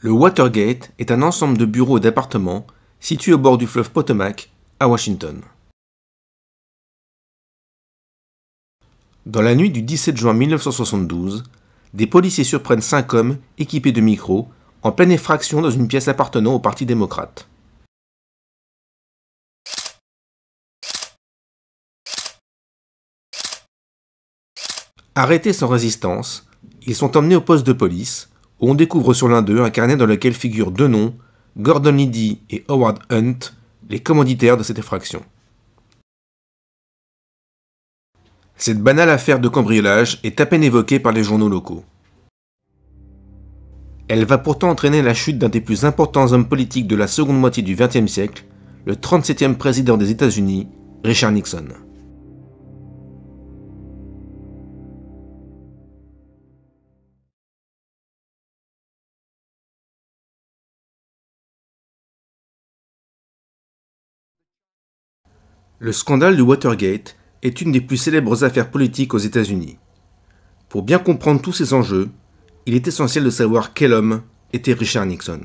Le Watergate est un ensemble de bureaux et d'appartements situés au bord du fleuve Potomac, à Washington. Dans la nuit du 17 juin 1972, des policiers surprennent 5 hommes équipés de micros en pleine effraction dans une pièce appartenant au Parti démocrate. Arrêtés sans résistance, ils sont emmenés au poste de police, où on découvre sur l'un d'eux un carnet dans lequel figurent 2 noms, Gordon Liddy et Howard Hunt, les commanditaires de cette effraction. Cette banale affaire de cambriolage est à peine évoquée par les journaux locaux. Elle va pourtant entraîner la chute d'un des plus importants hommes politiques de la seconde moitié du XXe siècle, le 37e président des États-Unis, Richard Nixon. Le scandale du Watergate est une des plus célèbres affaires politiques aux États-Unis. Pour bien comprendre tous ces enjeux, il est essentiel de savoir quel homme était Richard Nixon.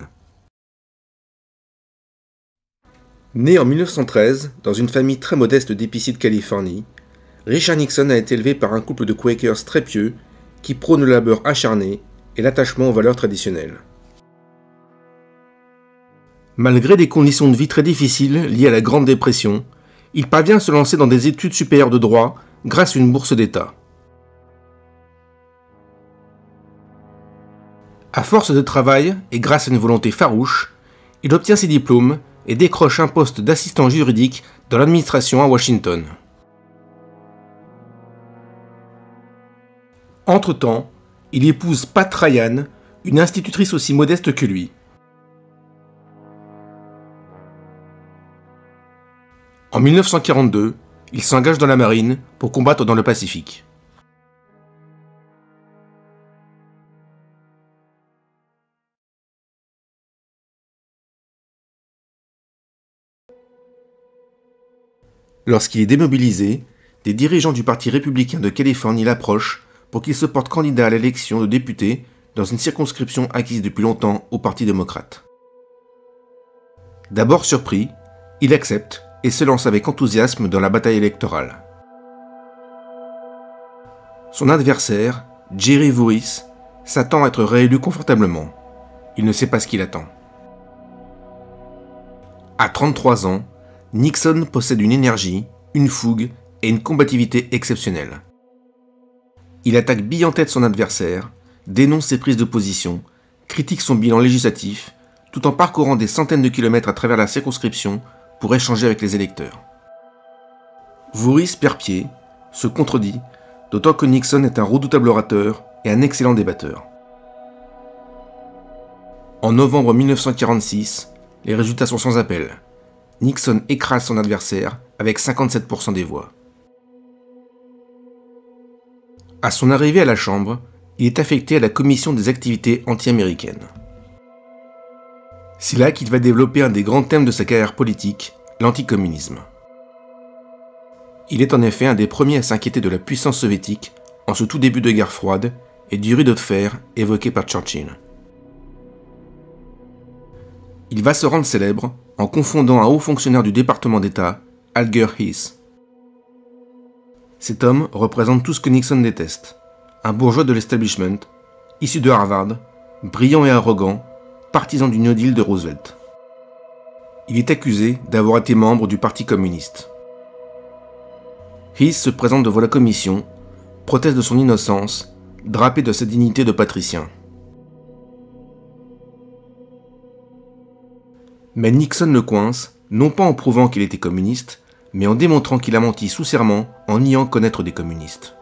Né en 1913 dans une famille très modeste d'épiciers de Californie, Richard Nixon a été élevé par un couple de Quakers très pieux qui prônent le labeur acharné et l'attachement aux valeurs traditionnelles. Malgré des conditions de vie très difficiles liées à la Grande Dépression, il parvient à se lancer dans des études supérieures de droit grâce à une bourse d'État. À force de travail et grâce à une volonté farouche, il obtient ses diplômes et décroche un poste d'assistant juridique dans l'administration à Washington. Entre-temps, il épouse Pat Ryan, une institutrice aussi modeste que lui. En 1942, il s'engage dans la marine pour combattre dans le Pacifique. Lorsqu'il est démobilisé, des dirigeants du Parti républicain de Californie l'approchent pour qu'il se porte candidat à l'élection de député dans une circonscription acquise depuis longtemps au Parti démocrate. D'abord surpris, il accepte et se lance avec enthousiasme dans la bataille électorale. Son adversaire, Jerry Voorhis, s'attend à être réélu confortablement. Il ne sait pas ce qu'il attend. À 33 ans, Nixon possède une énergie, une fougue et une combativité exceptionnelles. Il attaque bille en tête son adversaire, dénonce ses prises de position, critique son bilan législatif, tout en parcourant des centaines de kilomètres à travers la circonscription pour échanger avec les électeurs. Voorhis perd pied, se contredit, d'autant que Nixon est un redoutable orateur et un excellent débatteur. En novembre 1946, les résultats sont sans appel. Nixon écrase son adversaire avec 57% des voix. À son arrivée à la Chambre, il est affecté à la Commission des activités anti-américaines. C'est là qu'il va développer un des grands thèmes de sa carrière politique, l'anticommunisme. Il est en effet un des premiers à s'inquiéter de la puissance soviétique en ce tout début de guerre froide et du rideau de fer évoqué par Churchill. Il va se rendre célèbre en confondant un haut fonctionnaire du département d'État, Alger Hiss. Cet homme représente tout ce que Nixon déteste. Un bourgeois de l'establishment, issu de Harvard, brillant et arrogant, partisan du New Deal de Roosevelt. Il est accusé d'avoir été membre du Parti communiste. Hiss se présente devant la commission, proteste de son innocence, drapé de sa dignité de patricien. Mais Nixon le coince, non pas en prouvant qu'il était communiste, mais en démontrant qu'il a menti sous serment en niant connaître des communistes.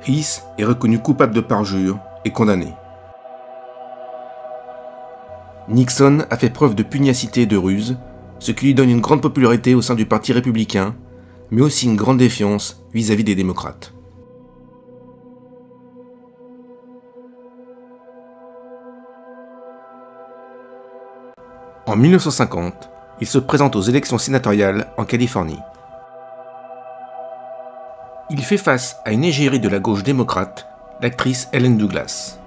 Hiss est reconnu coupable de parjure et condamné. Nixon a fait preuve de pugnacité et de ruse, ce qui lui donne une grande popularité au sein du Parti républicain, mais aussi une grande défiance vis-à-vis des démocrates. En 1950, il se présente aux élections sénatoriales en Californie. Il fait face à une égérie de la gauche démocrate l'actrice Ellen Douglas.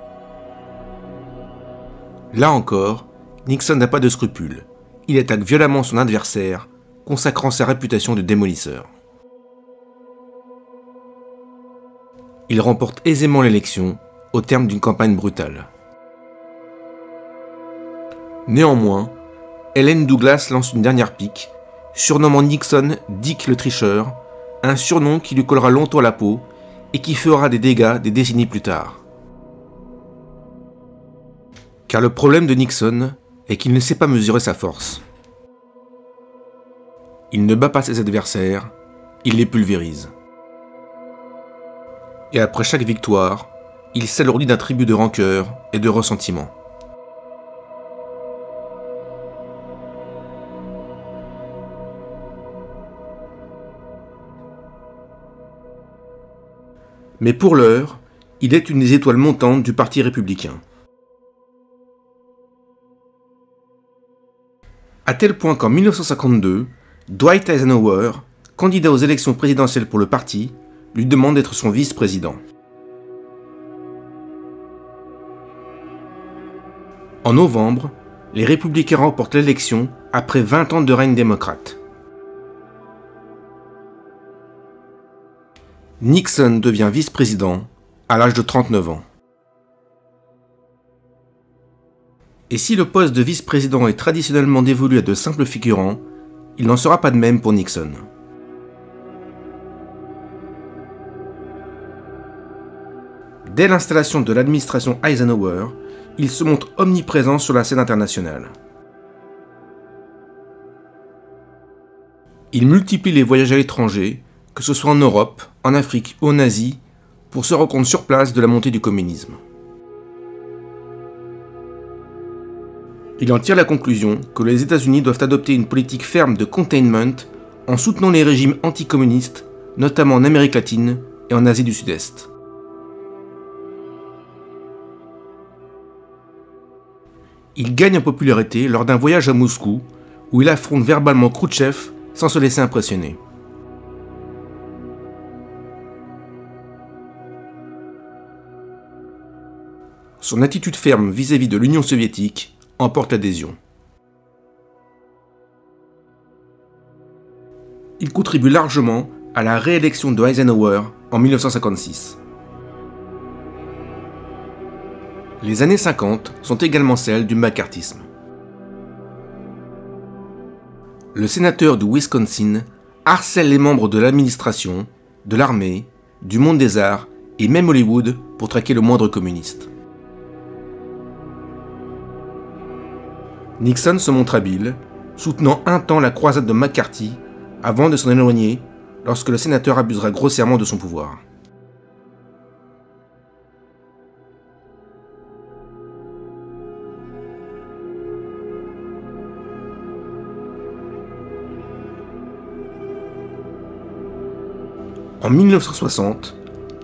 Là encore, Nixon n'a pas de scrupules. Il attaque violemment son adversaire, consacrant sa réputation de démolisseur. Il remporte aisément l'élection, au terme d'une campagne brutale. Néanmoins, Ellen Douglas lance une dernière pique, surnommant Nixon Dick le tricheur, un surnom qui lui collera longtemps à la peau et qui fera des dégâts des décennies plus tard. Car le problème de Nixon est qu'il ne sait pas mesurer sa force. Il ne bat pas ses adversaires, il les pulvérise. Et après chaque victoire, il s'alourdit d'un tribut de rancœur et de ressentiment. Mais pour l'heure, il est une des étoiles montantes du Parti républicain. À tel point qu'en 1952, Dwight Eisenhower, candidat aux élections présidentielles pour le parti, lui demande d'être son vice-président. En novembre, les républicains remportent l'élection après 20 ans de règne démocrate. Nixon devient vice-président à l'âge de 39 ans. Et si le poste de vice-président est traditionnellement dévolu à de simples figurants, il n'en sera pas de même pour Nixon. Dès l'installation de l'administration Eisenhower, il se montre omniprésent sur la scène internationale. Il multiplie les voyages à l'étranger, que ce soit en Europe, en Afrique ou en Asie, pour se rendre compte sur place de la montée du communisme. Il en tire la conclusion que les États-Unis doivent adopter une politique ferme de containment en soutenant les régimes anticommunistes, notamment en Amérique latine et en Asie du Sud-Est. Il gagne en popularité lors d'un voyage à Moscou, où il affronte verbalement Khrouchtchev sans se laisser impressionner. Son attitude ferme vis-à-vis de l'Union soviétique emporte l'adhésion. Il contribue largement à la réélection de Eisenhower en 1956. Les années 50 sont également celles du macartisme. Le sénateur du Wisconsin harcèle les membres de l'administration, de l'armée, du monde des arts et même Hollywood pour traquer le moindre communiste. Nixon se montre habile, soutenant un temps la croisade de McCarthy avant de s'en éloigner lorsque le sénateur abusera grossièrement de son pouvoir. En 1960,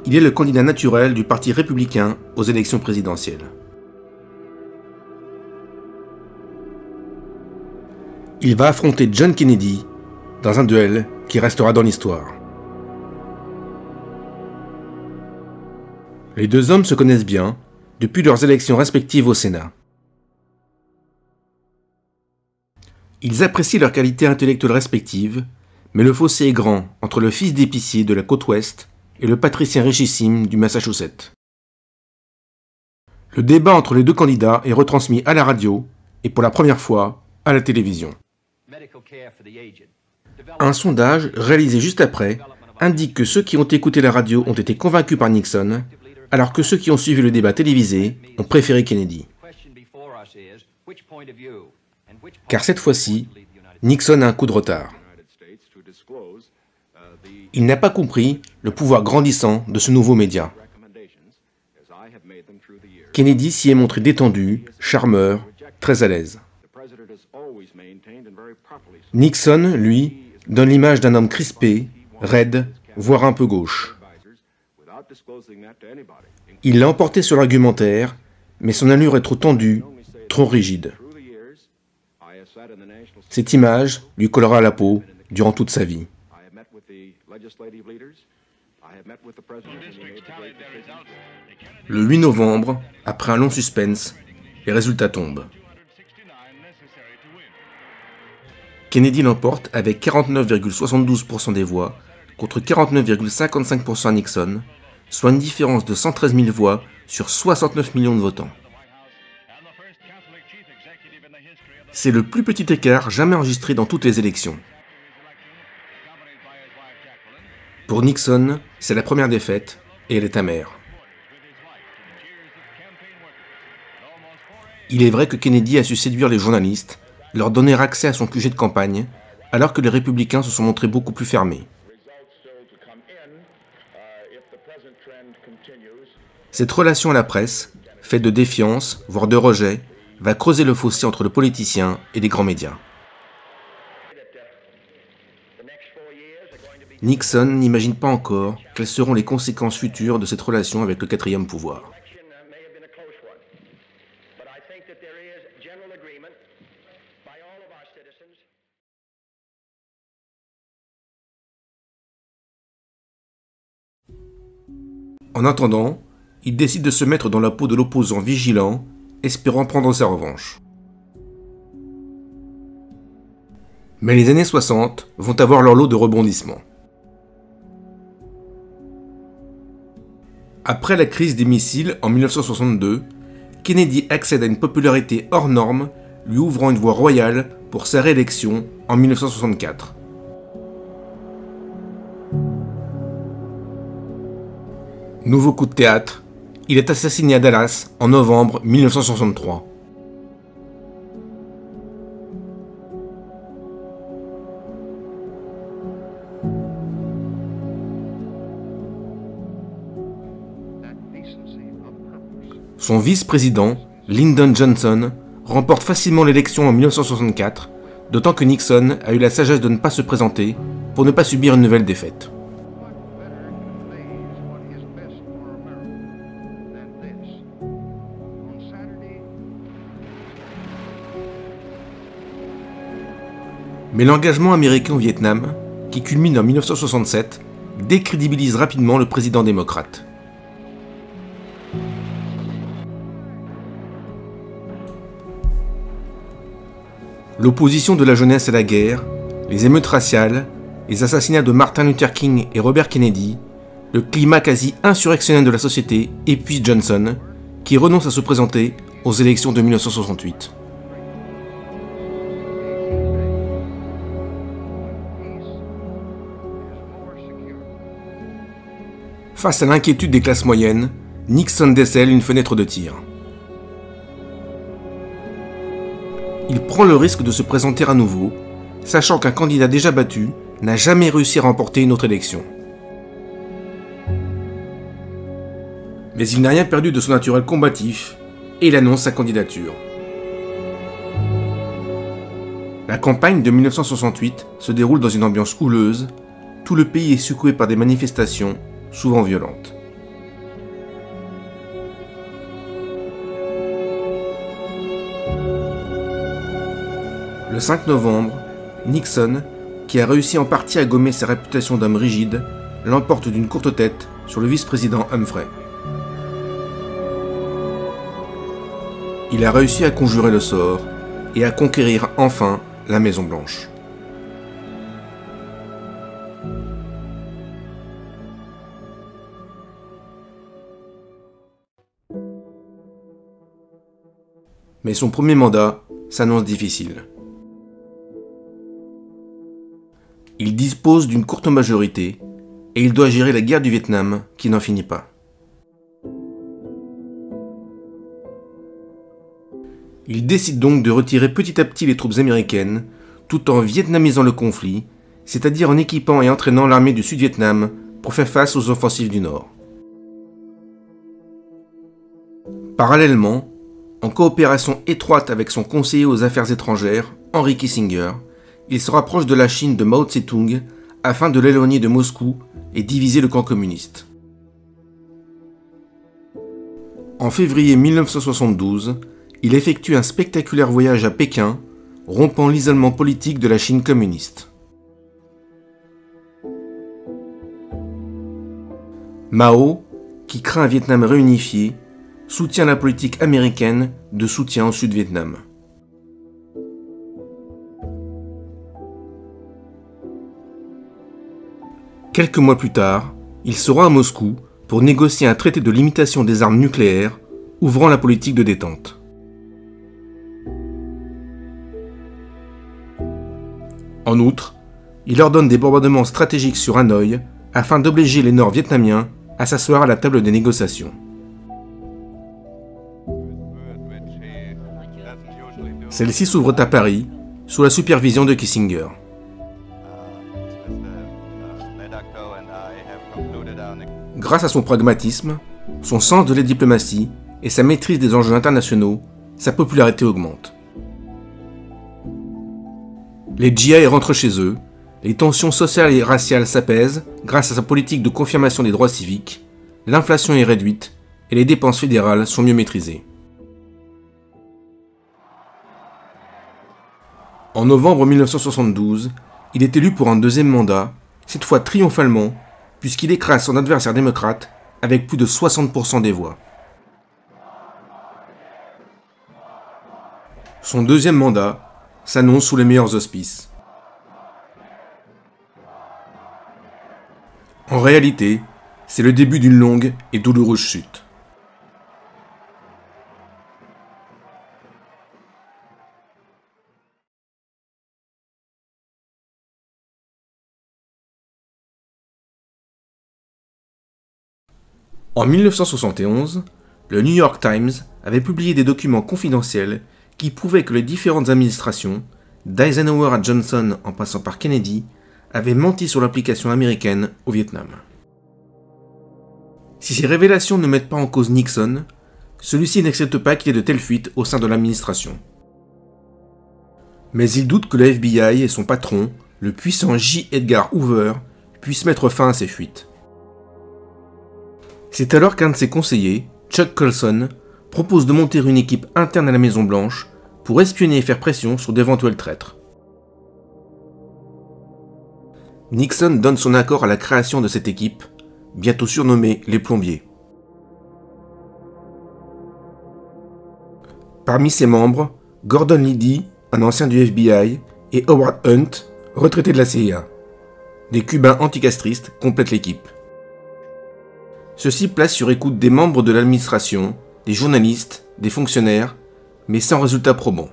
il est le candidat naturel du Parti républicain aux élections présidentielles. Il va affronter John Kennedy dans un duel qui restera dans l'histoire. Les deux hommes se connaissent bien depuis leurs élections respectives au Sénat. Ils apprécient leurs qualités intellectuelles respectives, mais le fossé est grand entre le fils d'épicier de la côte ouest et le patricien richissime du Massachusetts. Le débat entre les deux candidats est retransmis à la radio et pour la première fois à la télévision. Un sondage réalisé juste après indique que ceux qui ont écouté la radio ont été convaincus par Nixon, alors que ceux qui ont suivi le débat télévisé ont préféré Kennedy. Car cette fois-ci, Nixon a un coup de retard. Il n'a pas compris le pouvoir grandissant de ce nouveau média. Kennedy s'y est montré détendu, charmeur, très à l'aise. Nixon, lui, donne l'image d'un homme crispé, raide, voire un peu gauche. Il l'a emporté sur l'argumentaire, mais son allure est trop tendue, trop rigide. Cette image lui collera à la peau durant toute sa vie. Le 8 novembre, après un long suspense, les résultats tombent. Kennedy l'emporte avec 49,72% des voix contre 49,55% à Nixon, soit une différence de 113 000 voix sur 69 millions de votants. C'est le plus petit écart jamais enregistré dans toutes les élections. Pour Nixon, c'est la première défaite et elle est amère. Il est vrai que Kennedy a su séduire les journalistes, leur donner accès à son QG de campagne, alors que les républicains se sont montrés beaucoup plus fermés. Cette relation à la presse, faite de défiance, voire de rejet, va creuser le fossé entre le politicien et les grands médias. Nixon n'imagine pas encore quelles seront les conséquences futures de cette relation avec le quatrième pouvoir. En attendant, il décide de se mettre dans la peau de l'opposant vigilant, espérant prendre sa revanche. Mais les années 60 vont avoir leur lot de rebondissements. Après la crise des missiles en 1962, Kennedy accède à une popularité hors norme, lui ouvrant une voie royale pour sa réélection en 1964. Nouveau coup de théâtre, il est assassiné à Dallas en novembre 1963. Son vice-président, Lyndon Johnson, remporte facilement l'élection en 1964, d'autant que Nixon a eu la sagesse de ne pas se présenter pour ne pas subir une nouvelle défaite. Mais l'engagement américain au Vietnam, qui culmine en 1967, décrédibilise rapidement le président démocrate. L'opposition de la jeunesse à la guerre, les émeutes raciales, les assassinats de Martin Luther King et Robert Kennedy, le climat quasi insurrectionnel de la société épuise Johnson, qui renonce à se présenter aux élections de 1968. Face à l'inquiétude des classes moyennes, Nixon décèle une fenêtre de tir. Il prend le risque de se présenter à nouveau, sachant qu'un candidat déjà battu n'a jamais réussi à remporter une autre élection. Mais il n'a rien perdu de son naturel combatif et il annonce sa candidature. La campagne de 1968 se déroule dans une ambiance houleuse, tout le pays est secoué par des manifestations, souvent violentes. Le 5 novembre, Nixon, qui a réussi en partie à gommer sa réputation d'homme rigide, l'emporte d'une courte tête sur le vice-président Humphrey. Il a réussi à conjurer le sort et à conquérir enfin la Maison-Blanche. Mais son premier mandat s'annonce difficile. Il dispose d'une courte majorité et il doit gérer la guerre du Vietnam qui n'en finit pas. Il décide donc de retirer petit à petit les troupes américaines tout en vietnamisant le conflit, c'est-à-dire en équipant et entraînant l'armée du Sud-Vietnam pour faire face aux offensives du Nord. Parallèlement, en coopération étroite avec son conseiller aux affaires étrangères, Henry Kissinger, il se rapproche de la Chine de Mao Tse-tung afin de l'éloigner de Moscou et diviser le camp communiste. En février 1972, il effectue un spectaculaire voyage à Pékin, rompant l'isolement politique de la Chine communiste. Mao, qui craint un Vietnam réunifié, soutient la politique américaine de soutien au Sud-Vietnam. Quelques mois plus tard, il se rend à Moscou pour négocier un traité de limitation des armes nucléaires, ouvrant la politique de détente. En outre, il ordonne des bombardements stratégiques sur Hanoï afin d'obliger les Nord-Vietnamiens à s'asseoir à la table des négociations. Celles-ci s'ouvrent à Paris, sous la supervision de Kissinger. Grâce à son pragmatisme, son sens de la diplomatie et sa maîtrise des enjeux internationaux, sa popularité augmente. Les GI rentrent chez eux, les tensions sociales et raciales s'apaisent grâce à sa politique de confirmation des droits civiques, l'inflation est réduite et les dépenses fédérales sont mieux maîtrisées. En novembre 1972, il est élu pour un deuxième mandat, cette fois triomphalement, puisqu'il écrase son adversaire démocrate avec plus de 60% des voix. Son deuxième mandat s'annonce sous les meilleurs auspices. En réalité, c'est le début d'une longue et douloureuse chute. En 1971, le New York Times avait publié des documents confidentiels qui prouvaient que les différentes administrations, d'Eisenhower à Johnson en passant par Kennedy, avaient menti sur l'application américaine au Vietnam. Si ces révélations ne mettent pas en cause Nixon, celui-ci n'accepte pas qu'il y ait de telles fuites au sein de l'administration. Mais il doute que le FBI et son patron, le puissant J. Edgar Hoover, puissent mettre fin à ces fuites. C'est alors qu'un de ses conseillers, Chuck Colson, propose de monter une équipe interne à la Maison-Blanche pour espionner et faire pression sur d'éventuels traîtres. Nixon donne son accord à la création de cette équipe, bientôt surnommée les plombiers. Parmi ses membres, Gordon Liddy, un ancien du FBI, et Howard Hunt, retraité de la CIA. Des Cubains anticastristes complètent l'équipe. Ceux-ci placent sur écoute des membres de l'administration, des journalistes, des fonctionnaires, mais sans résultat probant.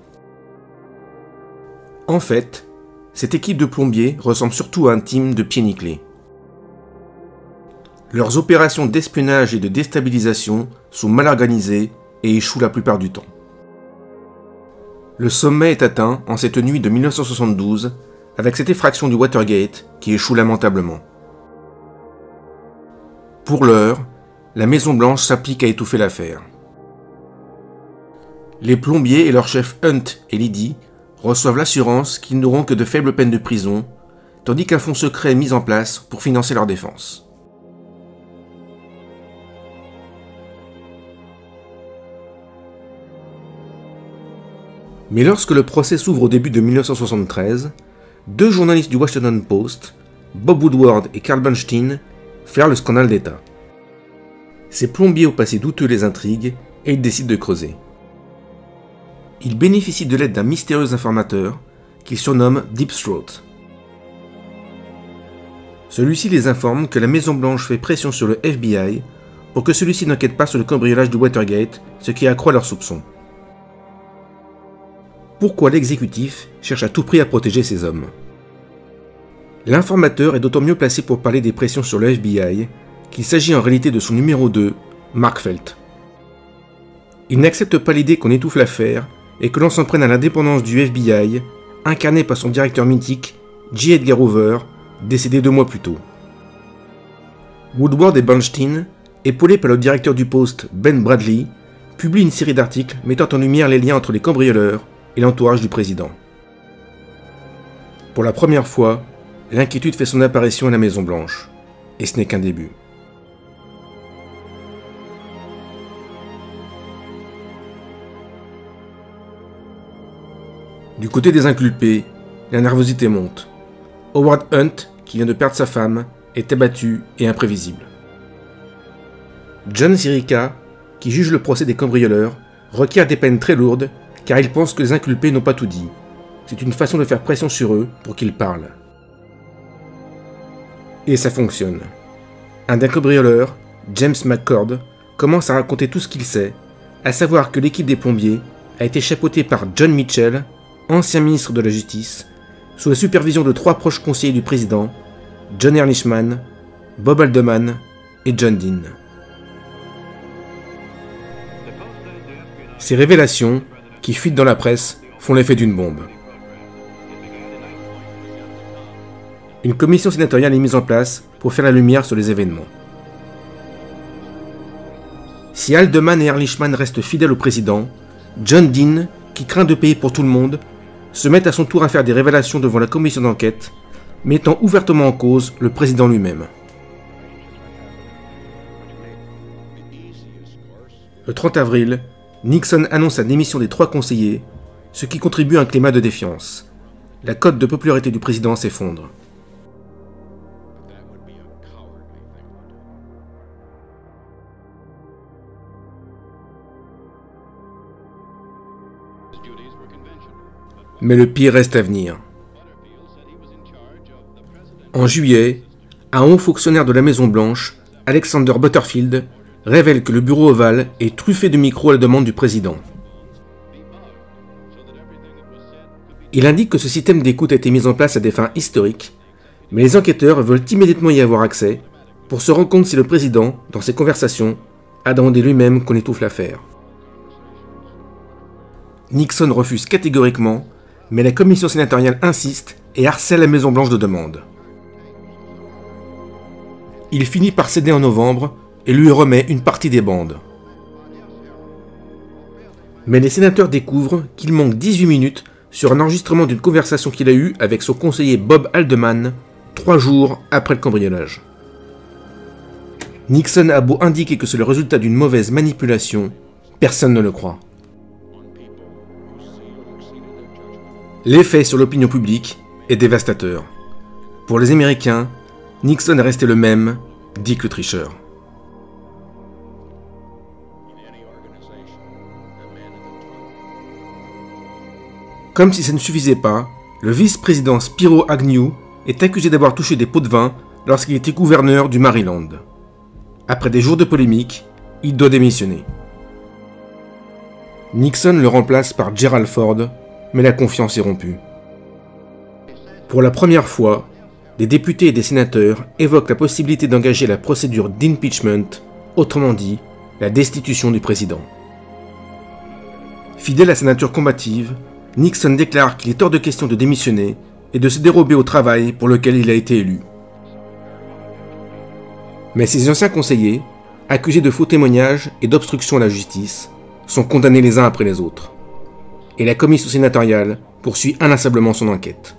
En fait, cette équipe de plombiers ressemble surtout à un team de pieds nickelés. Leurs opérations d'espionnage et de déstabilisation sont mal organisées et échouent la plupart du temps. Le sommet est atteint en cette nuit de 1972 avec cette effraction du Watergate qui échoue lamentablement. Pour l'heure, la Maison-Blanche s'applique à étouffer l'affaire. Les plombiers et leur chefs Hunt et Liddy reçoivent l'assurance qu'ils n'auront que de faibles peines de prison, tandis qu'un fonds secret est mis en place pour financer leur défense. Mais lorsque le procès s'ouvre au début de 1973, deux journalistes du Washington Post, Bob Woodward et Carl Bernstein, flairent le scandale d'État. Ces plombiers au passé douteux les intriguent et ils décident de creuser. Ils bénéficient de l'aide d'un mystérieux informateur qu'ils surnomment Deep Throat. Celui-ci les informe que la Maison-Blanche fait pression sur le FBI pour que celui-ci n'enquête pas sur le cambriolage du Watergate, ce qui accroît leurs soupçons. Pourquoi l'exécutif cherche à tout prix à protéger ses hommes? L'informateur est d'autant mieux placé pour parler des pressions sur le FBI qu'il s'agit en réalité de son numéro 2, Mark Felt. Il n'accepte pas l'idée qu'on étouffe l'affaire et que l'on s'en prenne à l'indépendance du FBI, incarné par son directeur mythique, J. Edgar Hoover, décédé 2 mois plus tôt. Woodward et Bernstein, épaulés par le directeur du Post, Ben Bradley, publient une série d'articles mettant en lumière les liens entre les cambrioleurs et l'entourage du président. Pour la première fois, l'inquiétude fait son apparition à la Maison-Blanche. Et ce n'est qu'un début. Du côté des inculpés, la nervosité monte. Howard Hunt, qui vient de perdre sa femme, est abattu et imprévisible. John Sirica, qui juge le procès des cambrioleurs, requiert des peines très lourdes car il pense que les inculpés n'ont pas tout dit. C'est une façon de faire pression sur eux pour qu'ils parlent. Et ça fonctionne. Un des cambrioleurs, James McCord, commence à raconter tout ce qu'il sait, à savoir que l'équipe des plombiers a été chapeautée par John Mitchell, ancien ministre de la Justice, sous la supervision de 3 proches conseillers du président, John Ehrlichman, Bob Haldeman et John Dean. Ces révélations, qui fuitent dans la presse, font l'effet d'une bombe. Une commission sénatoriale est mise en place pour faire la lumière sur les événements. Si Haldeman et Ehrlichman restent fidèles au président, John Dean, qui craint de payer pour tout le monde, se met à son tour à faire des révélations devant la commission d'enquête, mettant ouvertement en cause le président lui-même. Le 30 avril, Nixon annonce la démission des 3 conseillers, ce qui contribue à un climat de défiance. La cote de popularité du président s'effondre. Mais le pire reste à venir. En juillet, un haut fonctionnaire de la Maison-Blanche, Alexander Butterfield, révèle que le bureau ovale est truffé de micros à la demande du président. Il indique que ce système d'écoute a été mis en place à des fins historiques, mais les enquêteurs veulent immédiatement y avoir accès pour se rendre compte si le président, dans ses conversations, a demandé lui-même qu'on étouffe l'affaire. Nixon refuse catégoriquement, mais la commission sénatoriale insiste et harcèle la Maison-Blanche de demandes. Il finit par céder en novembre et lui remet une partie des bandes. Mais les sénateurs découvrent qu'il manque 18 minutes sur un enregistrement d'une conversation qu'il a eue avec son conseiller Bob Haldeman 3 jours après le cambriolage. Nixon a beau indiquer que c'est le résultat d'une mauvaise manipulation, personne ne le croit. L'effet sur l'opinion publique est dévastateur. Pour les Américains, Nixon est resté le même, Dick le tricheur. Comme si ça ne suffisait pas, le vice-président Spiro Agnew est accusé d'avoir touché des pots de vin lorsqu'il était gouverneur du Maryland. Après des jours de polémique, il doit démissionner. Nixon le remplace par Gerald Ford, mais la confiance est rompue. Pour la première fois, des députés et des sénateurs évoquent la possibilité d'engager la procédure d'impeachment, autrement dit, la destitution du président. Fidèle à sa nature combative, Nixon déclare qu'il est hors de question de démissionner et de se dérober au travail pour lequel il a été élu. Mais ses anciens conseillers, accusés de faux témoignages et d'obstruction à la justice, sont condamnés les uns après les autres. Et la commission sénatoriale poursuit inlassablement son enquête.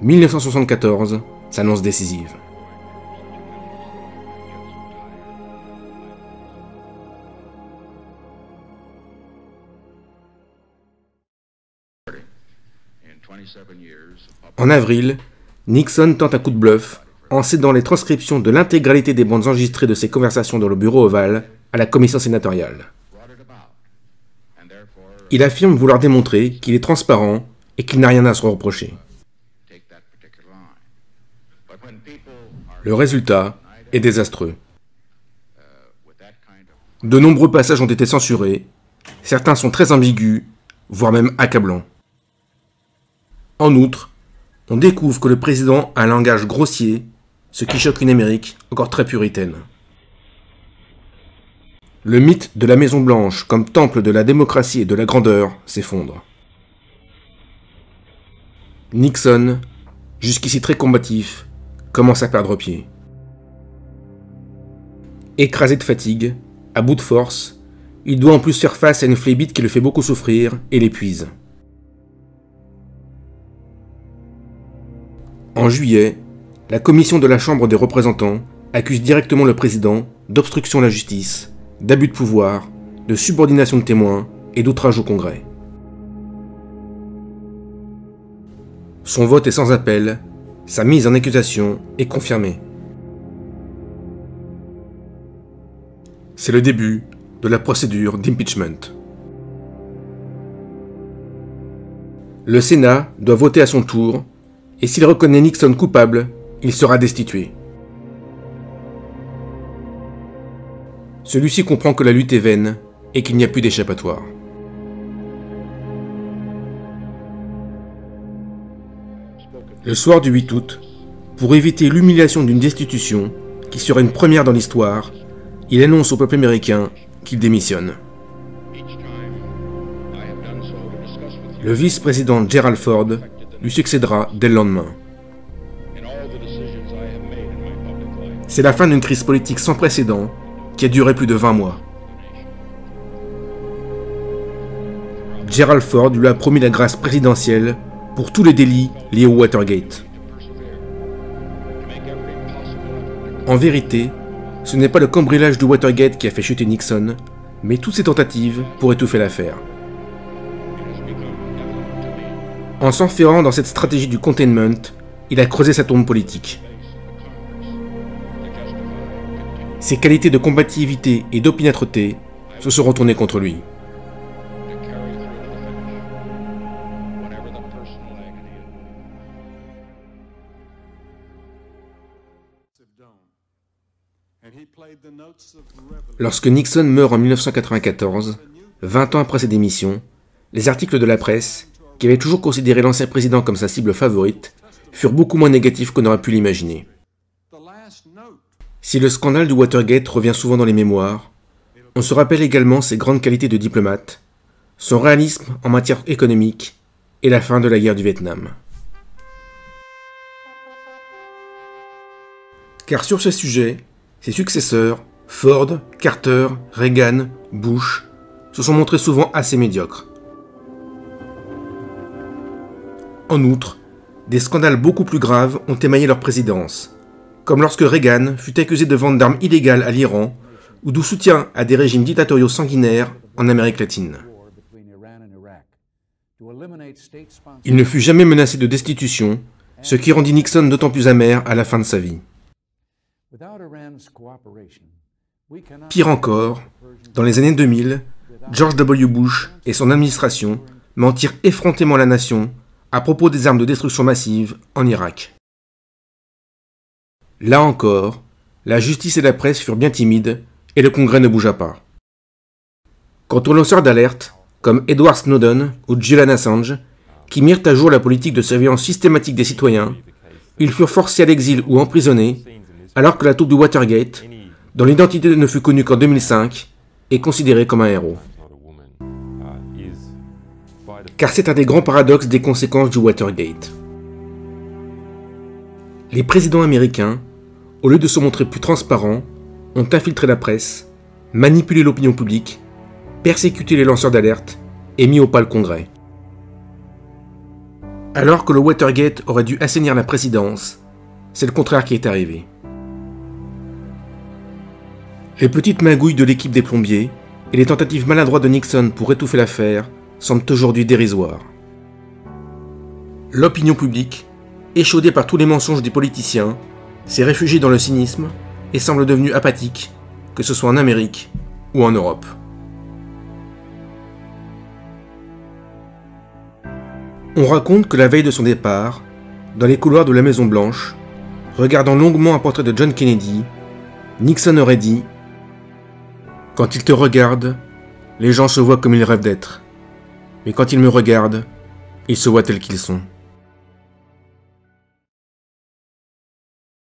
1974 s'annonce décisive. En avril, Nixon tente un coup de bluff en cédant les transcriptions de l'intégralité des bandes enregistrées de ses conversations dans le bureau ovale à la commission sénatoriale. Il affirme vouloir démontrer qu'il est transparent et qu'il n'a rien à se reprocher. Le résultat est désastreux. De nombreux passages ont été censurés, certains sont très ambigus, voire même accablants. En outre, on découvre que le président a un langage grossier, ce qui choque une Amérique encore très puritaine. Le mythe de la Maison-Blanche comme temple de la démocratie et de la grandeur s'effondre. Nixon, jusqu'ici très combatif, commence à perdre pied. Écrasé de fatigue, à bout de force, il doit en plus faire face à une phlébite qui le fait beaucoup souffrir et l'épuise. En juillet, la commission de la Chambre des représentants accuse directement le président d'obstruction à la justice, d'abus de pouvoir, de subordination de témoins et d'outrage au Congrès. Son vote est sans appel, sa mise en accusation est confirmée. C'est le début de la procédure d'impeachment. Le Sénat doit voter à son tour, et s'il reconnaît Nixon coupable, il sera destitué. Celui-ci comprend que la lutte est vaine et qu'il n'y a plus d'échappatoire. Le soir du 8 août, pour éviter l'humiliation d'une destitution, qui serait une première dans l'histoire, il annonce au peuple américain qu'il démissionne. Le vice-président Gerald Ford lui succédera dès le lendemain. C'est la fin d'une crise politique sans précédent qui a duré plus de 20 mois. Gerald Ford lui a promis la grâce présidentielle pour tous les délits liés au Watergate. En vérité, ce n'est pas le cambriolage du Watergate qui a fait chuter Nixon, mais toutes ses tentatives pour étouffer l'affaire. En s'enferrant dans cette stratégie du containment, il a creusé sa tombe politique. Ses qualités de combativité et d'opiniâtreté se sont retournées contre lui. Lorsque Nixon meurt en 1994, 20 ans après sa démission, les articles de la presse, qui avaient toujours considéré l'ancien président comme sa cible favorite, furent beaucoup moins négatifs qu'on aurait pu l'imaginer. Si le scandale du Watergate revient souvent dans les mémoires, on se rappelle également ses grandes qualités de diplomate, son réalisme en matière économique et la fin de la guerre du Vietnam. Car sur ce sujet, ses successeurs, Ford, Carter, Reagan, Bush, se sont montrés souvent assez médiocres. En outre, des scandales beaucoup plus graves ont émaillé leur présidence, comme lorsque Reagan fut accusé de vente d'armes illégales à l'Iran ou de soutien à des régimes dictatoriaux sanguinaires en Amérique latine. Il ne fut jamais menacé de destitution, ce qui rendit Nixon d'autant plus amer à la fin de sa vie. Pire encore, dans les années 2000, George W. Bush et son administration mentirent effrontément à la nation à propos des armes de destruction massive en Irak. Là encore, la justice et la presse furent bien timides et le Congrès ne bougea pas. Quant aux lanceurs d'alerte, comme Edward Snowden ou Julian Assange, qui mirent à jour la politique de surveillance systématique des citoyens, ils furent forcés à l'exil ou emprisonnés, alors que la taupe du Watergate, dont l'identité ne fut connue qu'en 2005, est considérée comme un héros. Car c'est un des grands paradoxes des conséquences du Watergate. Les présidents américains, au lieu de se montrer plus transparents, ont infiltré la presse, manipulé l'opinion publique, persécuté les lanceurs d'alerte et mis au pas le Congrès. Alors que le Watergate aurait dû assainir la présidence, c'est le contraire qui est arrivé. Les petites magouilles de l'équipe des plombiers et les tentatives maladroites de Nixon pour étouffer l'affaire semblent aujourd'hui dérisoires. L'opinion publique, échaudée par tous les mensonges des politiciens, s'est réfugiée dans le cynisme et semble devenue apathique, que ce soit en Amérique ou en Europe. On raconte que la veille de son départ, dans les couloirs de la Maison Blanche, regardant longuement un portrait de John Kennedy, Nixon aurait dit « Quand ils te regardent, les gens se voient comme ils rêvent d'être. Mais quand ils me regardent, ils se voient tels qu'ils sont. »